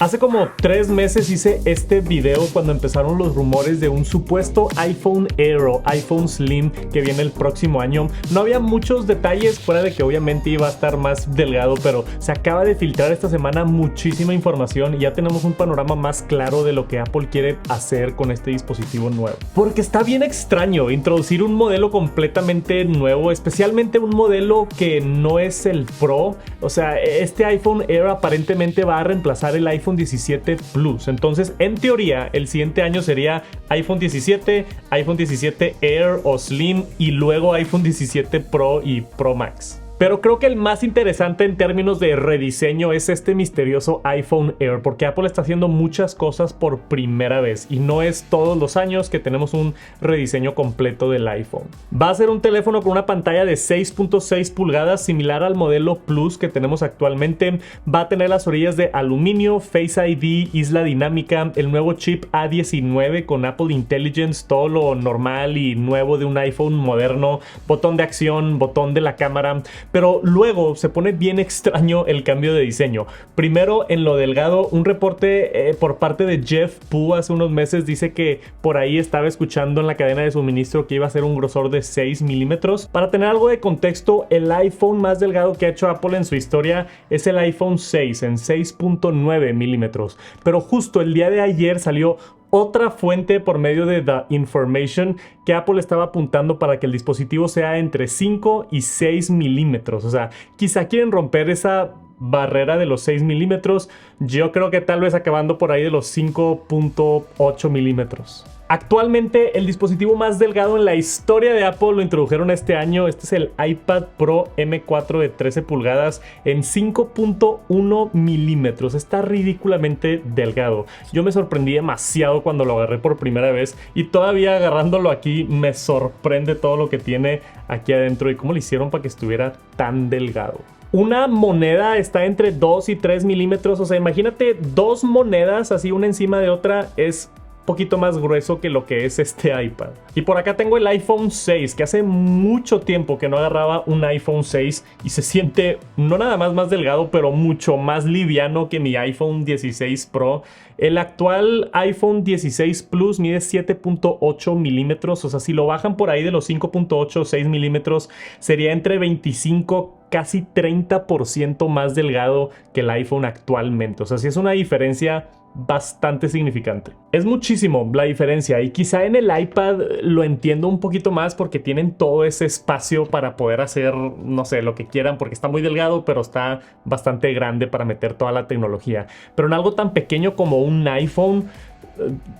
Hace como 3 meses hice este video cuando empezaron los rumores de un supuesto iPhone Air o iPhone Slim que viene el próximo año. No había muchos detalles fuera de que obviamente iba a estar más delgado, pero se acaba de filtrar esta semana muchísima información y ya tenemos un panorama más claro de lo que Apple quiere hacer con este dispositivo nuevo. Porque está bien extraño introducir un modelo completamente nuevo, especialmente un modelo que no es el Pro. O sea, este iPhone Air aparentemente va a reemplazar el iPhone 17 Plus. Entonces, en teoría, el siguiente año sería iPhone 17, iPhone 17 Air o Slim y luego iPhone 17 Pro y Pro Max. Pero creo que el más interesante en términos de rediseño es este misterioso iPhone Air, porque Apple está haciendo muchas cosas por primera vez y no es todos los años que tenemos un rediseño completo del iPhone. Va a ser un teléfono con una pantalla de 6.6 pulgadas similar al modelo Plus que tenemos actualmente. Va a tener las orillas de aluminio, Face ID, isla dinámica, el nuevo chip A19 con Apple Intelligence, todo lo normal y nuevo de un iPhone moderno, botón de acción, botón de la cámara. Pero luego se pone bien extraño el cambio de diseño. Primero, en lo delgado, un reporte por parte de Jeff Pu hace unos meses dice que por ahí estaba escuchando en la cadena de suministro que iba a ser un grosor de 6 milímetros. Para tener algo de contexto, el iPhone más delgado que ha hecho Apple en su historia es el iPhone 6 en 6.9 milímetros. Pero justo el día de ayer salió otra fuente por medio de The Information que Apple estaba apuntando para que el dispositivo sea entre 5 y 6 milímetros. O sea, quizá quieren romper esa barrera de los 6 milímetros. Yo creo que tal vez acabando por ahí de los 5.8 milímetros. Actualmente el dispositivo más delgado en la historia de Apple lo introdujeron este año. Este es el iPad Pro M4 de 13 pulgadas en 5.1 milímetros. Está ridículamente delgado. Yo me sorprendí demasiado cuando lo agarré por primera vez y todavía agarrándolo aquí me sorprende todo lo que tiene aquí adentro y cómo lo hicieron para que estuviera tan delgado. Una moneda está entre 2 y 3 milímetros. O sea, imagínate dos monedas así una encima de otra. Es poquito más grueso que lo que es este iPad. Y por acá tengo el iPhone 6, que hace mucho tiempo que no agarraba un iPhone 6 y se siente no nada más delgado, pero mucho más liviano que mi iPhone 16 Pro. El actual iPhone 16 Plus mide 7.8 milímetros, o sea, si lo bajan por ahí de los 5.8 o 6 milímetros, sería entre 25 casi 30% más delgado que el iPhone actualmente. O sea, sí es una diferencia bastante significante. Es muchísimo la diferencia y quizá en el iPad lo entiendo un poquito más porque tienen todo ese espacio para poder hacer, no sé, lo que quieran porque está muy delgado, pero está bastante grande para meter toda la tecnología. Pero en algo tan pequeño como un iPhone,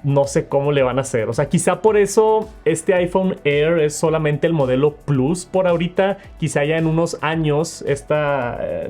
no sé cómo le van a hacer. O sea, quizá por eso este iPhone Air es solamente el modelo Plus por ahorita. Quizá ya en unos años este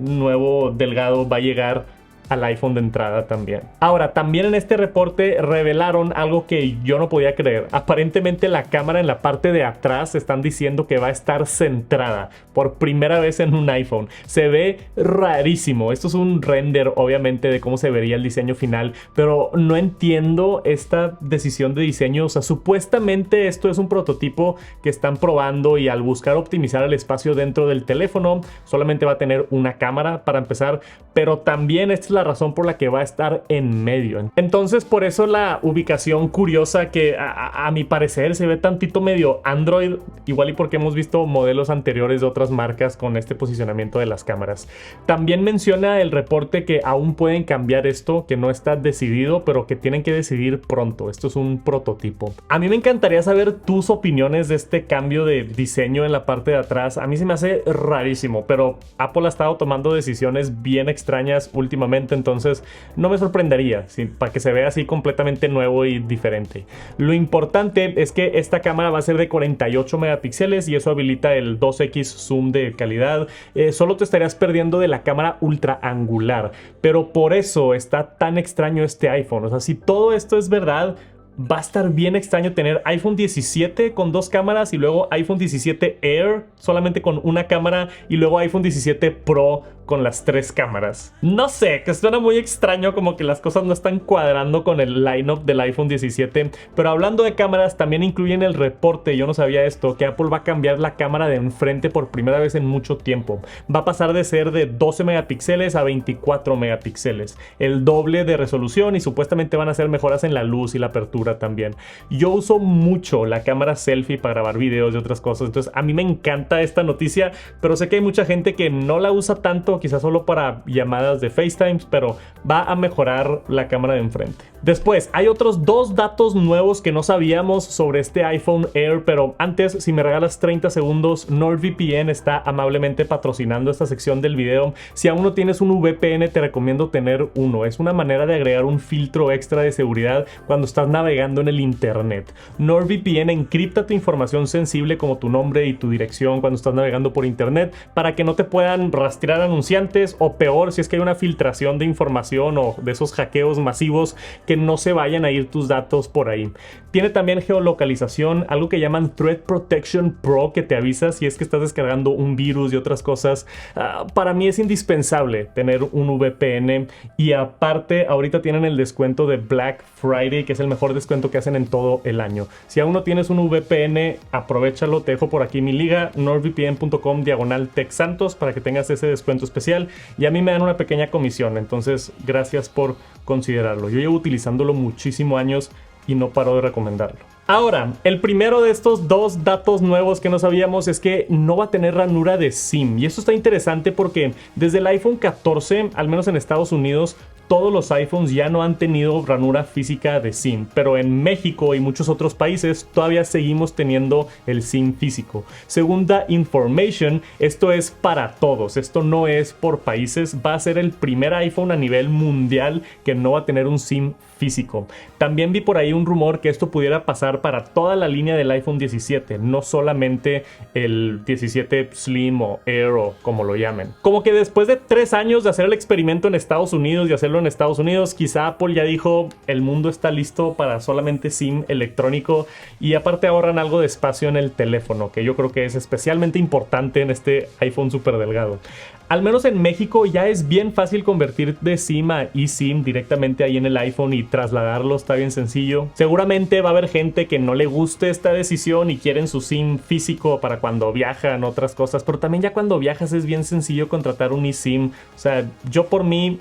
nuevo delgado va a llegar al iPhone de entrada también. Ahora, también en este reporte revelaron algo que yo no podía creer. Aparentemente la cámara en la parte de atrás están diciendo que va a estar centrada por primera vez en un iPhone. Se ve rarísimo. Esto es un render, obviamente, de cómo se vería el diseño final, pero no entiendo esta decisión de diseño. O sea, supuestamente esto es un prototipo que están probando y al buscar optimizar el espacio dentro del teléfono, solamente va a tener una cámara para empezar, pero también esta es la razón por la que va a estar en medio. Entonces, por eso la ubicación curiosa que a mi parecer se ve tantito medio Android, igual y porque hemos visto modelos anteriores de otras marcas con este posicionamiento de las cámaras. También menciona el reporte que aún pueden cambiar esto, que no está decidido, pero que tienen que decidir pronto. Esto es un prototipo. A mí me encantaría saber tus opiniones de este cambio de diseño en la parte de atrás. A mí se me hace rarísimo, pero Apple ha estado tomando decisiones bien extrañas últimamente. Entonces no me sorprendería para que se vea así completamente nuevo y diferente. Lo importante es que esta cámara va a ser de 48 megapíxeles y eso habilita el 2x zoom de calidad. Solo te estarías perdiendo de la cámara ultra angular, pero por eso está tan extraño este iPhone. O sea, si todo esto es verdad, va a estar bien extraño tener iPhone 17 con 2 cámaras y luego iPhone 17 Air solamente con una cámara y luego iPhone 17 Pro con las 3 cámaras. No sé, que suena muy extraño, como que las cosas no están cuadrando con el lineup del iPhone 17. Pero hablando de cámaras, también incluyen el reporte, yo no sabía esto, que Apple va a cambiar la cámara de enfrente por primera vez en mucho tiempo. Va a pasar de ser de 12 megapíxeles a 24 megapíxeles. El doble de resolución y supuestamente van a hacer mejoras en la luz y la apertura también. Yo uso mucho la cámara selfie para grabar videos y otras cosas, entonces a mí me encanta esta noticia, pero sé que hay mucha gente que no la usa tanto, quizás solo para llamadas de FaceTime, pero va a mejorar la cámara de enfrente. Después, hay otros 2 datos nuevos que no sabíamos sobre este iPhone Air, pero antes, si me regalas 30 segundos, NordVPN está amablemente patrocinando esta sección del video. Si aún no tienes un VPN, te recomiendo tener uno. Es una manera de agregar un filtro extra de seguridad cuando estás navegando en el internet. NordVPN encripta tu información sensible como tu nombre y tu dirección cuando estás navegando por internet para que no te puedan rastrear anunciantes, o peor, si es que hay una filtración de información o de esos hackeos masivos, que no se vayan a ir tus datos por ahí. Tiene también geolocalización, algo que llaman Threat Protection Pro, que te avisa si es que estás descargando un virus y otras cosas. Para mí es indispensable tener un VPN, y aparte ahorita tienen el descuento de Black Friday, que es el mejor descuento que hacen en todo el año. Si aún no tienes un VPN, aprovechalo. Te dejo por aquí mi liga, nordvpn.com/TechSantos, para que tengas ese descuento especial, y a mí me dan una pequeña comisión, entonces gracias por considerarlo. Yo llevo utilizándolo muchísimos años y no paro de recomendarlo. Ahora, el primero de estos 2 datos nuevos que no sabíamos es que no va a tener ranura de SIM, y esto está interesante porque desde el iPhone 14, al menos en Estados Unidos, todos los iPhones ya no han tenido ranura física de SIM, pero en México y muchos otros países todavía seguimos teniendo el SIM físico. Según The Information, esto es para todos, esto no es por países. Va a ser el primer iPhone a nivel mundial que no va a tener un SIM físico. También vi por ahí un rumor que esto pudiera pasar para toda la línea del iPhone 17, no solamente el 17 Slim o Air o como lo llamen. Como que después de 3 años de hacer el experimento en Estados Unidos y hacerlo en Estados Unidos, quizá Apple ya dijo, el mundo está listo para solamente SIM electrónico, y aparte ahorran algo de espacio en el teléfono, que yo creo que es especialmente importante en este iPhone súper delgado. Al menos en México ya es bien fácil convertir de SIM a eSIM directamente ahí en el iPhone y trasladarlo, está bien sencillo. Seguramente va a haber gente que no le guste esta decisión y quieren su SIM físico para cuando viajan, otras cosas, pero también ya cuando viajas es bien sencillo contratar un eSIM. O sea, yo por mí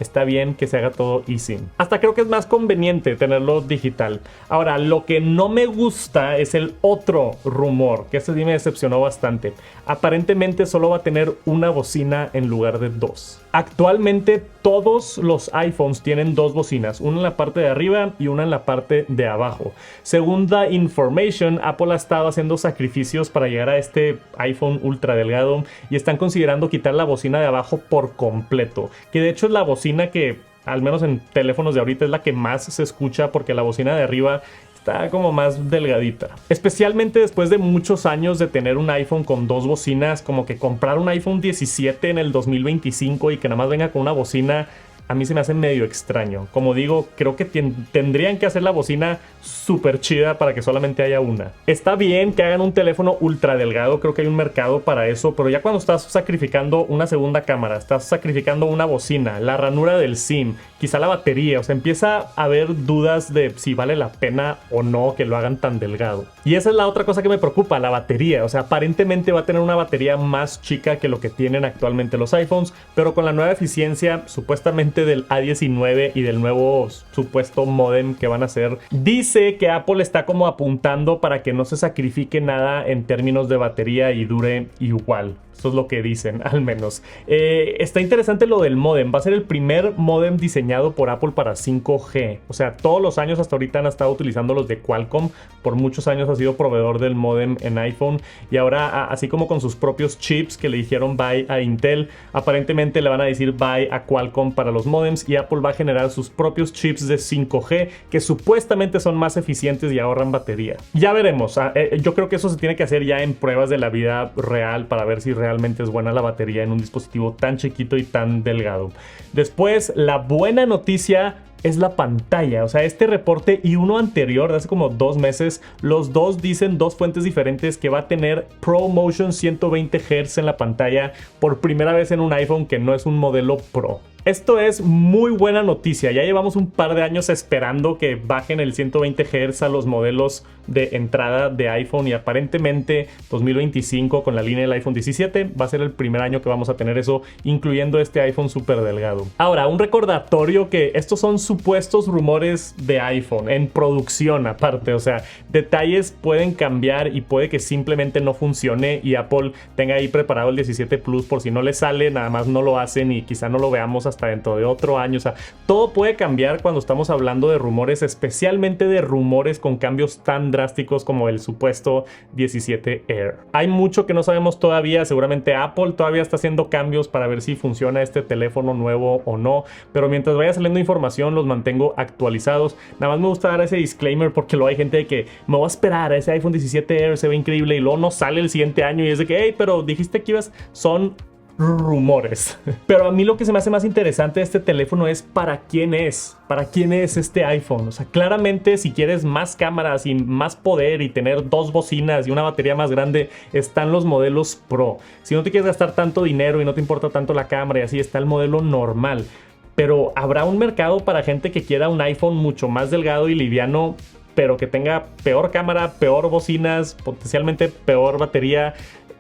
está bien que se haga todo eSIM. Hasta creo que es más conveniente tenerlo digital. Ahora, lo que no me gusta es el otro rumor, que este sí me decepcionó bastante. Aparentemente solo va a tener una bocina en lugar de 2. Actualmente todos los iPhones tienen 2 bocinas, una en la parte de arriba y una en la parte de abajo. Según The Information, Apple ha estado haciendo sacrificios para llegar a este iPhone ultra delgado y están considerando quitar la bocina de abajo por completo, que de hecho es la bocina que, al menos en teléfonos de ahorita, es la que más se escucha, porque la bocina de arriba está como más delgadita. Especialmente después de muchos años de tener un iPhone con 2 bocinas, como que comprar un iPhone 17 en el 2025 y que nada más venga con una bocina, a mí se me hace medio extraño. Como digo, creo que tendrían que hacer la bocina súper chida para que solamente haya una. Está bien que hagan un teléfono ultra delgado, creo que hay un mercado para eso, pero ya cuando estás sacrificando una segunda cámara, estás sacrificando una bocina, la ranura del SIM, quizá la batería, o sea, empieza a haber dudas de si vale la pena o no que lo hagan tan delgado. Y esa es la otra cosa que me preocupa, la batería. O sea, aparentemente va a tener una batería más chica que lo que tienen actualmente los iPhones, pero con la nueva eficiencia, supuestamente del A19 y del nuevo supuesto modem que van a hacer, dice que Apple está como apuntando para que no se sacrifique nada en términos de batería y dure igual. Esto es lo que dicen, al menos. Está interesante lo del modem. Va a ser el primer modem diseñado por Apple para 5G. O sea, todos los años hasta ahorita han estado utilizando los de Qualcomm. Por muchos años ha sido proveedor del modem en iPhone. Y ahora, así como con sus propios chips que le dijeron bye a Intel, aparentemente le van a decir bye a Qualcomm para los modems. Y Apple va a generar sus propios chips de 5G que supuestamente son más eficientes y ahorran batería. Ya veremos. Yo creo que eso se tiene que hacer ya en pruebas de la vida real para ver si realmente es buena la batería en un dispositivo tan chiquito y tan delgado. Después, la buena noticia es la pantalla. O sea, este reporte y uno anterior de hace como 2 meses, los dos dicen, dos fuentes diferentes, que va a tener ProMotion 120 Hz en la pantalla por primera vez en un iPhone que no es un modelo Pro. Esto es muy buena noticia. Ya llevamos un par de años esperando que bajen el 120 Hz a los modelos de entrada de iPhone, y aparentemente 2025 con la línea del iPhone 17 va a ser el primer año que vamos a tener eso, incluyendo este iPhone súper delgado. Ahora, un recordatorio que estos son supuestos rumores de iPhone en producción aparte. O sea, detalles pueden cambiar y puede que simplemente no funcione y Apple tenga ahí preparado el 17 Plus por si no le sale, nada más no lo hacen y quizá no lo veamos hasta dentro de otro año. O sea, todo puede cambiar cuando estamos hablando de rumores, especialmente de rumores con cambios tan drásticos como el supuesto 17 Air. Hay mucho que no sabemos todavía. Seguramente Apple todavía está haciendo cambios para ver si funciona este teléfono nuevo o no, pero mientras vaya saliendo información los mantengo actualizados. Nada más me gusta dar ese disclaimer porque luego hay gente de que me voy a esperar a ese iPhone 17 Air, se ve increíble, y luego no sale el siguiente año y es de que, hey, pero dijiste que ibas. Son rumores. Pero a mí lo que se me hace más interesante de este teléfono es para quién es este iPhone. O sea, claramente si quieres más cámaras y más poder y tener 2 bocinas y una batería más grande, están los modelos Pro. Si no te quieres gastar tanto dinero y no te importa tanto la cámara y así, está el modelo normal. Pero habrá un mercado para gente que quiera un iPhone mucho más delgado y liviano, pero que tenga peor cámara, peor bocinas, potencialmente peor batería.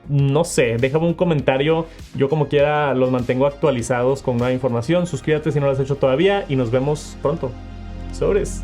No sé, déjame un comentario. Yo como quiera los mantengo actualizados con nueva información. Suscríbete si no lo has hecho todavía y nos vemos pronto. Sobres.